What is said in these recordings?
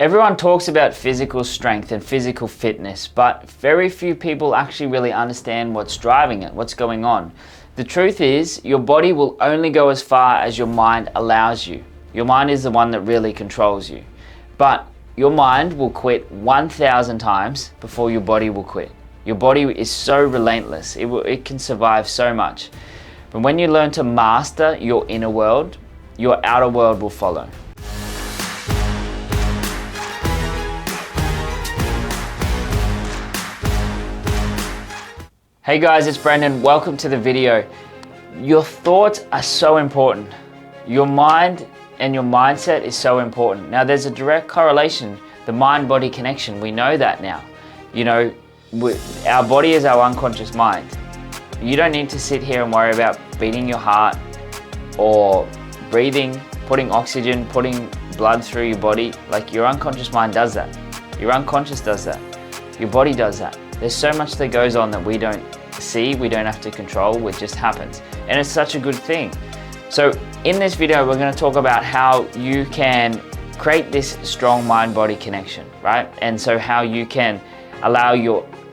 Everyone talks about physical strength and physical fitness, but very few people actually really understand what's driving it, what's going on. The truth is, your body will only go as far as your mind allows you. Your mind is the one that really controls you. But your mind will quit 1,000 times before your body will quit. Your body is so relentless, it can survive so much. But when you learn to master your inner world, your outer world will follow. Hey guys, it's Brendan. Welcome to the video. Your thoughts are so important. Your mind and your mindset is so important. Now there's a direct correlation, the mind-body connection. We know that now. You know, our body is our unconscious mind. You don't need to sit here and worry about beating your heart or breathing, putting oxygen, putting blood through your body. Like, your unconscious mind does that. Your unconscious does that. Your body does that. There's so much that goes on that we don't see, we don't have to control, it just happens. And it's such a good thing. So in this video, we're going to talk about how you can create this strong mind-body connection, right? And so how you can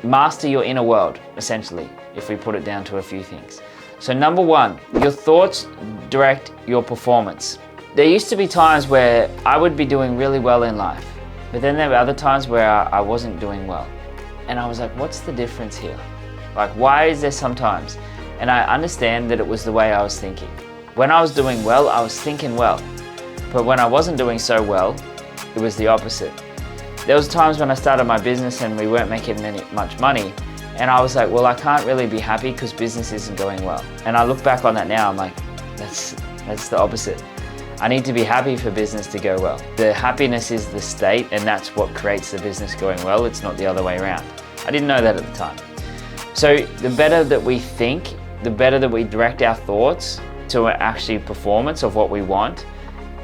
master your inner world, essentially, if we put it down to a few things. So number one, your thoughts direct your performance. There used to be times where I would be doing really well in life, but then there were other times where I wasn't doing well. And I was like, what's the difference here? Like, why is there sometimes? And I understand that it was the way I was thinking. When I was doing well, I was thinking well. But when I wasn't doing so well, it was the opposite. There was times when I started my business and we weren't making much money. And I was like, well, I can't really be happy because business isn't going well. And I look back on that now, I'm like, that's the opposite. I need to be happy for business to go well. The happiness is the state, and that's what creates the business going well. It's not the other way around. I didn't know that at the time. So the better that we think, the better that we direct our thoughts to actually performance of what we want,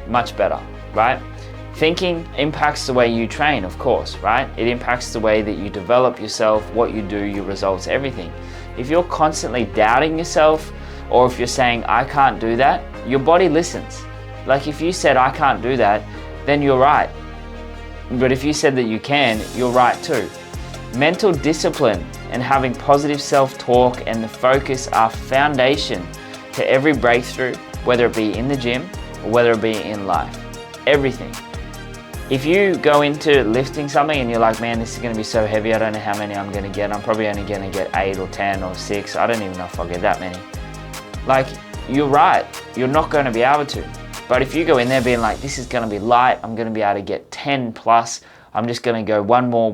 much better, right? Thinking impacts the way you train, of course, right? It impacts the way that you develop yourself, what you do, your results, everything. If you're constantly doubting yourself, or if you're saying, I can't do that, your body listens. Like, if you said, I can't do that, then you're right. But if you said that you can, you're right too. Mental discipline and having positive self-talk and the focus are foundation to every breakthrough, whether it be in the gym or whether it be in life. Everything. If you go into lifting something and you're like, man, this is going to be so heavy, I don't know how many I'm going to get. I'm probably only going to get 8 or 10 or 6. I don't even know if I'll get that many. Like, you're right. You're not going to be able to. But if you go in there being like, this is going to be light, I'm going to be able to get 10 plus, I'm just going to go one more.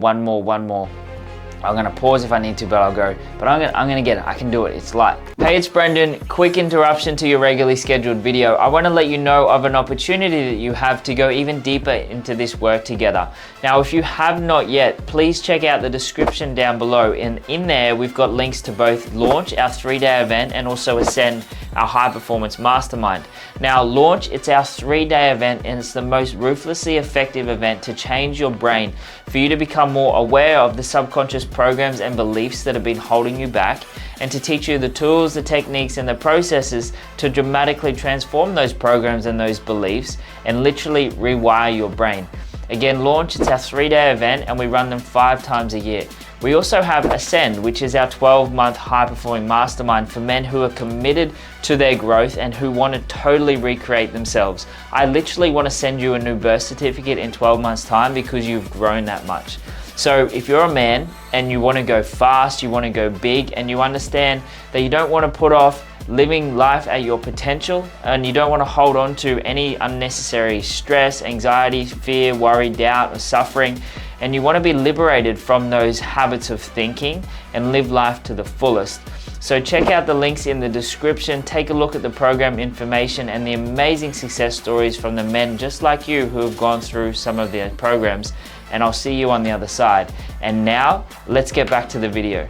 I'm going to pause if I need to, but I'll go. But I'm going to get it. I can do it. It's light. Hey, it's Brendan. Quick interruption to your regularly scheduled video. I want to let you know of an opportunity that you have to go even deeper into this work together. Now, if you have not yet, please check out the description down below. And in there, we've got links to both Launch, our 3-day event, and also Ascend, our high performance mastermind. Now, Launch, it's our 3-day event, and it's the most ruthlessly effective event to change your brain, for you to become more aware of the subconscious programs and beliefs that have been holding you back, and to teach you the tools, the techniques, and the processes to dramatically transform those programs and those beliefs and literally rewire your brain. Again, Launch, it's our 3-day event, and we run them 5 times a year. We also have Ascend, which is our 12-month high-performing mastermind for men who are committed to their growth and who want to totally recreate themselves. I literally want to send you a new birth certificate in 12 months' time because you've grown that much. So if you're a man and you want to go fast, you want to go big, and you understand that you don't want to put off living life at your potential, and you don't want to hold on to any unnecessary stress, anxiety, fear, worry, doubt, or suffering, and you want to be liberated from those habits of thinking and live life to the fullest. So check out the links in the description, take a look at the program information and the amazing success stories from the men just like you who have gone through some of their programs, and I'll see you on the other side. And now, let's get back to the video.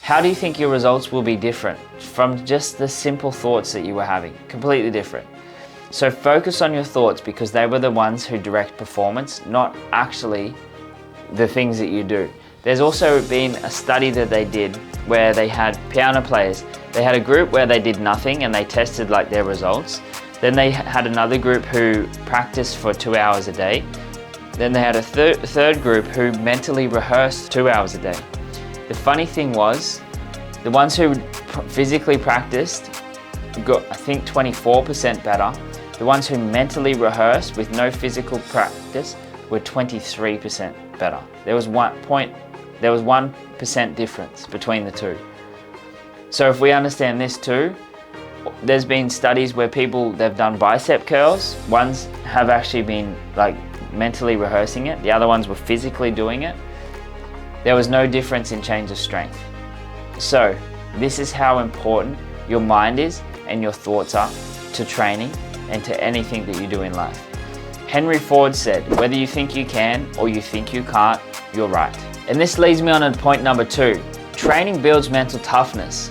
How do you think your results will be different from just the simple thoughts that you were having? Completely different. So focus on your thoughts, because they were the ones who direct performance, not actually the things that you do. There's also been a study that they did where they had piano players. They had a group where they did nothing and they tested like their results. Then they had another group who practiced for 2 hours a day. Then they had a third group who mentally rehearsed 2 hours a day. The funny thing was, the ones who physically practiced got, I think, 24% better. The ones who mentally rehearsed with no physical practice were 23% better. There was 1% difference between the two. So if we understand this too, there's been studies where they've done bicep curls. Ones have actually been like mentally rehearsing it. The other ones were physically doing it. There was no difference in change of strength. So this is how important your mind is and your thoughts are to training and to anything that you do in life. Henry Ford said, whether you think you can or you think you can't, you're right. And this leads me on to point number 2. Training builds mental toughness.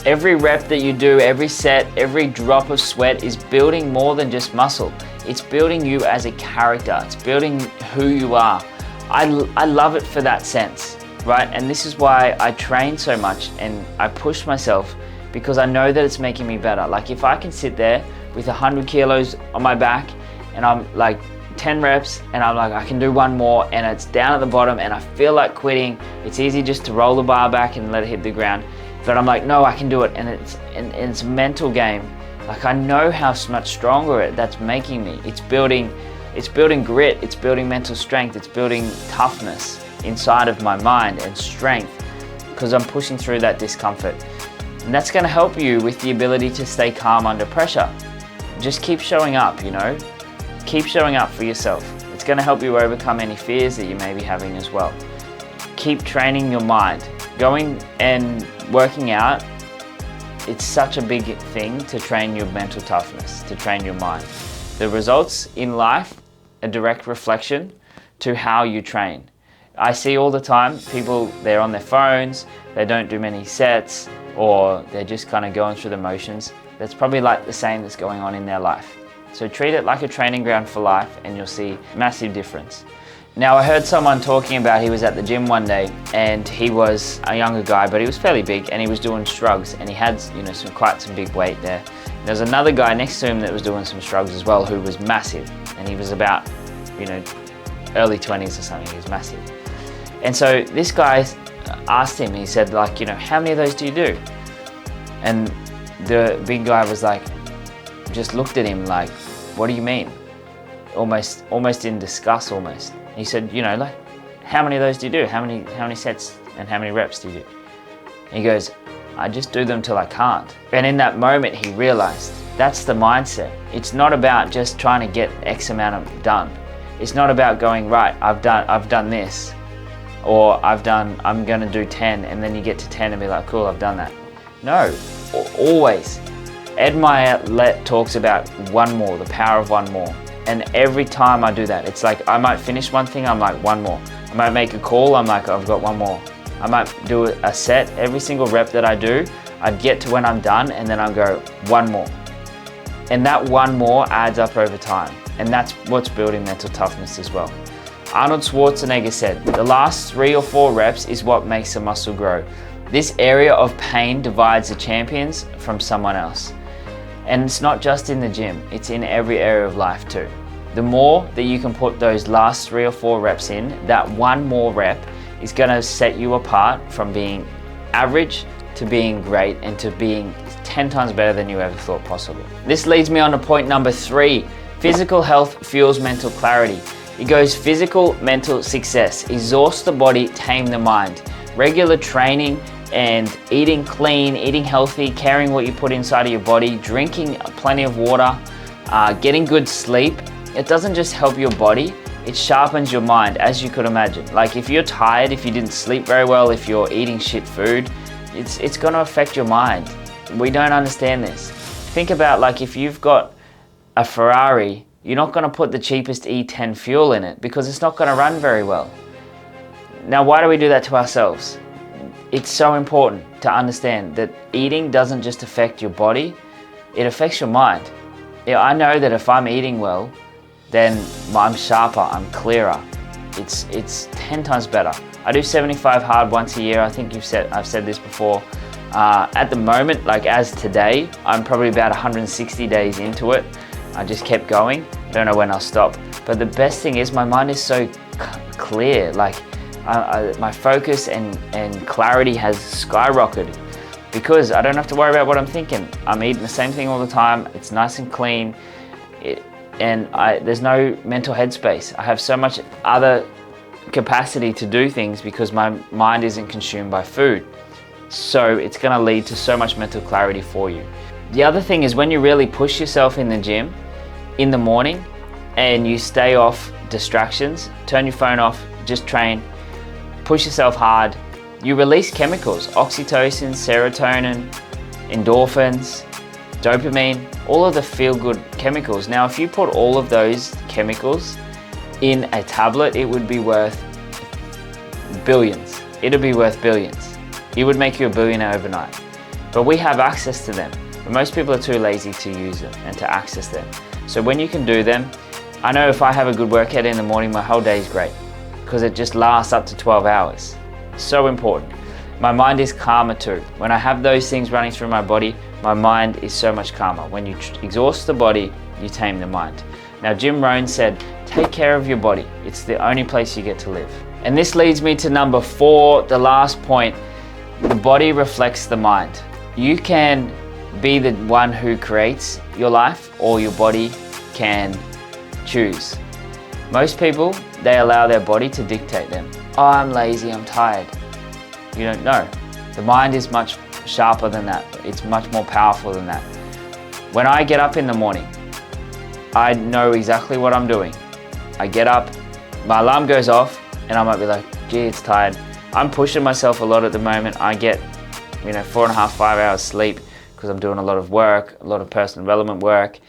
Every rep that you do, every set, every drop of sweat is building more than just muscle. It's building you as a character. It's building who you are. I love it for that sense, right? And this is why I train so much and I push myself, because I know that it's making me better. Like if I can sit there with 100 kilos on my back and I'm like 10 reps and I'm like, I can do one more, and it's down at the bottom and I feel like quitting. It's easy just to roll the bar back and let it hit the ground. But I'm like, no, I can do it. And it's a mental game. Like I know how much stronger that's making me. It's building grit, it's building mental strength, it's building toughness inside of my mind and strength, because I'm pushing through that discomfort. And that's gonna help you with the ability to stay calm under pressure. Just keep showing up, you know? Keep showing up for yourself. It's gonna help you overcome any fears that you may be having as well. Keep training your mind. Going and working out, it's such a big thing to train your mental toughness, to train your mind. The results in life, a direct reflection to how you train. I see all the time people, they're on their phones, they don't do many sets, or they're just kind of going through the motions. That's probably like the same that's going on in their life. So treat it like a training ground for life and you'll see massive difference. Now I heard someone talking about, he was at the gym one day and he was a younger guy, but he was fairly big and he was doing shrugs and he had, you know, quite some big weight there. There's another guy next to him that was doing some shrugs as well who was massive, and he was about, you know, early 20s or something. He was massive. And so this guy asked him, he said like, you know, how many of those do you do? And the big guy was like, just looked at him like, what do you mean? Almost in disgust almost. He said, you know, like, how many of those do you do? How many sets and how many reps do you do? And he goes, I just do them till I can't. And in that moment he realized that's the mindset. It's not about just trying to get X amount of done. It's not about going, right, I've done this, or I'm gonna do 10, and then you get to 10 and be like, cool, I've done that. No, always. Ed Milet talks about one more, the power of one more. And every time I do that, it's like I might finish one thing, I'm like, one more. I might make a call, I'm like, I've got one more. I might do a set, every single rep that I do, I'd get to when I'm done and then I'll go, one more. And that one more adds up over time. And that's what's building mental toughness as well. Arnold Schwarzenegger said, the last 3 or 4 reps is what makes a muscle grow. This area of pain divides the champions from someone else. And it's not just in the gym, it's in every area of life too. The more that you can put those last 3 or 4 reps in, that one more rep is gonna set you apart from being average to being great and to being 10 times better than you ever thought possible. This leads me on to point number 3. Physical health fuels mental clarity. It goes physical, mental success. Exhaust the body, tame the mind. Regular training and eating clean, eating healthy, caring what you put inside of your body, drinking plenty of water, getting good sleep. It doesn't just help your body, it sharpens your mind, as you could imagine. Like if you're tired, if you didn't sleep very well, if you're eating shit food, it's gonna affect your mind. We don't understand this. Think about like if you've got a Ferrari, you're not gonna put the cheapest E10 fuel in it because it's not gonna run very well. Now, why do we do that to ourselves? It's so important to understand that eating doesn't just affect your body, it affects your mind. Yeah, I know that if I'm eating well, then I'm sharper, I'm clearer. It's 10 times better. I do 75 hard once a year. I think I've said this before. At the moment, like as today, I'm probably about 160 days into it. I just kept going. I don't know when I'll stop. But the best thing is my mind is so clear. Like my focus and clarity has skyrocketed because I don't have to worry about what I'm thinking. I'm eating the same thing all the time. It's nice and clean. There's no mental headspace. I have so much other capacity to do things because my mind isn't consumed by food. So it's going to lead to so much mental clarity for you. The other thing is when you really push yourself in the gym in the morning and you stay off distractions, turn your phone off, just train, push yourself hard, you release chemicals, oxytocin, serotonin, endorphins, dopamine, all of the feel-good chemicals. Now, if you put all of those chemicals in a tablet, it would be worth billions. It'd be worth billions. It would make you a billionaire overnight. But we have access to them. But most people are too lazy to use them and to access them. So when you can do them, I know if I have a good workout in the morning, my whole day is great because it just lasts up to 12 hours. So important. My mind is calmer too. When I have those things running through my body, my mind is so much calmer. When you exhaust the body, you tame the mind. Now, Jim Rohn said, take care of your body. It's the only place you get to live. And this leads me to number 4, the last point. The body reflects the mind. You can be the one who creates your life, or your body can choose. Most people, they allow their body to dictate them. Oh, I'm lazy, I'm tired. You don't know. The mind is much sharper than that. It's much more powerful than that. When I get up in the morning, I know exactly what I'm doing. I get up, my alarm goes off, and I might be like, gee, it's tired. I'm pushing myself a lot at the moment. I get, 4.5, 5 hours sleep because I'm doing a lot of work, a lot of personal development work.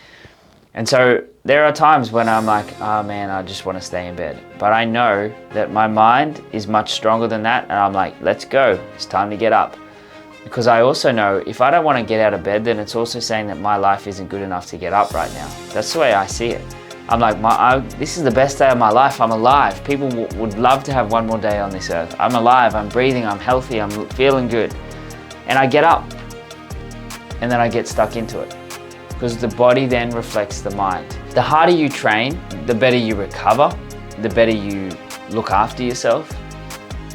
And so there are times when I'm like, oh man, I just want to stay in bed. But I know that my mind is much stronger than that. And I'm like, let's go. It's time to get up. Because I also know if I don't want to get out of bed, then it's also saying that my life isn't good enough to get up right now. That's the way I see it. I'm like, this is the best day of my life. I'm alive. People would love to have one more day on this earth. I'm alive, I'm breathing, I'm healthy, I'm feeling good. And I get up and then I get stuck into it because the body then reflects the mind. The harder you train, the better you recover, the better you look after yourself.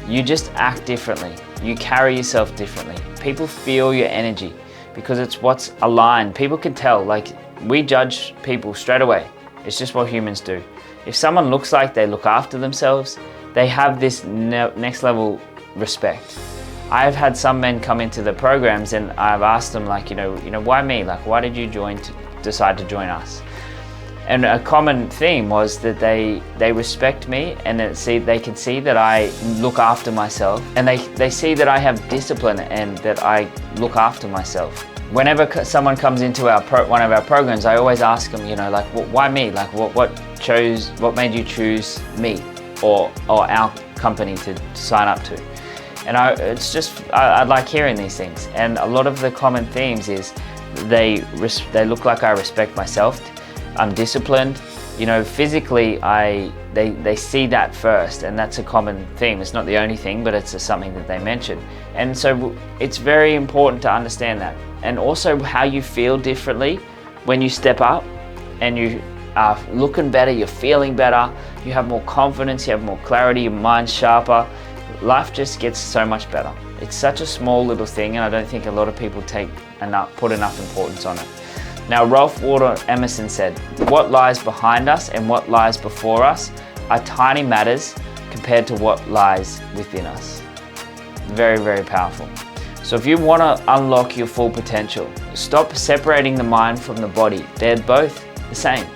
You just act differently. You carry yourself differently. People feel your energy because it's what's aligned. People can tell, like we judge people straight away. It's just what humans do. If someone looks like they look after themselves, they have this next level respect. I've had some men come into the programs and I've asked them like, why me? Like, why did you decide to join us? And a common theme was that they respect me and that they can see that I look after myself, and they see that I have discipline and that I look after myself. Whenever someone comes into one of our programs, I always ask them, like, why me? Like, what made you choose me or our company to sign up to? And I like hearing these things. And a lot of the common themes is they look like I respect myself. I'm disciplined. Physically, they see that first, and that's a common theme. It's not the only thing, but it's something that they mention. And so it's very important to understand that. And also how you feel differently when you step up and you are looking better, you're feeling better, you have more confidence, you have more clarity, your mind's sharper. Life just gets so much better. It's such a small little thing, and I don't think a lot of people put enough importance on it. Now, Ralph Waldo Emerson said, what lies behind us and what lies before us are tiny matters compared to what lies within us. Very, very powerful. So if you want to unlock your full potential, stop separating the mind from the body. They're both the same.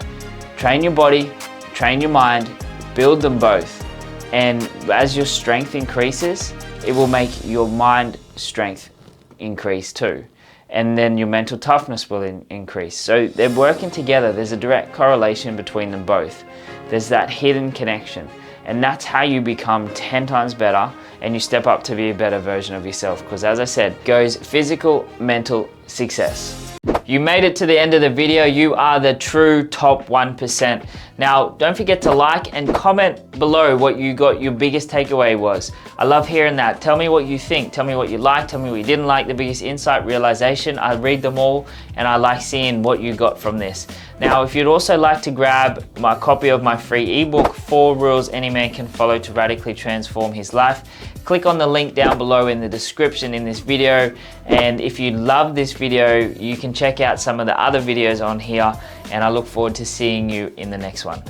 Train your body, train your mind, build them both. And as your strength increases, it will make your mind strength increase too. And then your mental toughness will increase. So they're working together. There's a direct correlation between them both. There's that hidden connection. And that's how you become 10 times better and you step up to be a better version of yourself. Because as I said, goes physical, mental, success. You made it to the end of the video. You are the true top 1%. Now, don't forget to like and comment below what your biggest takeaway was. I love hearing that. Tell me what you think. Tell me what you liked. Tell me what you didn't like. The biggest insight, realization. I read them all and I like seeing what you got from this. Now, if you'd also like to grab my copy of my free ebook, 4 Rules Any Man Can Follow to Radically Transform His Life, click on the link down below in the description in this video. And if you love this video, you can check out some of the other videos on here, and I look forward to seeing you in the next one.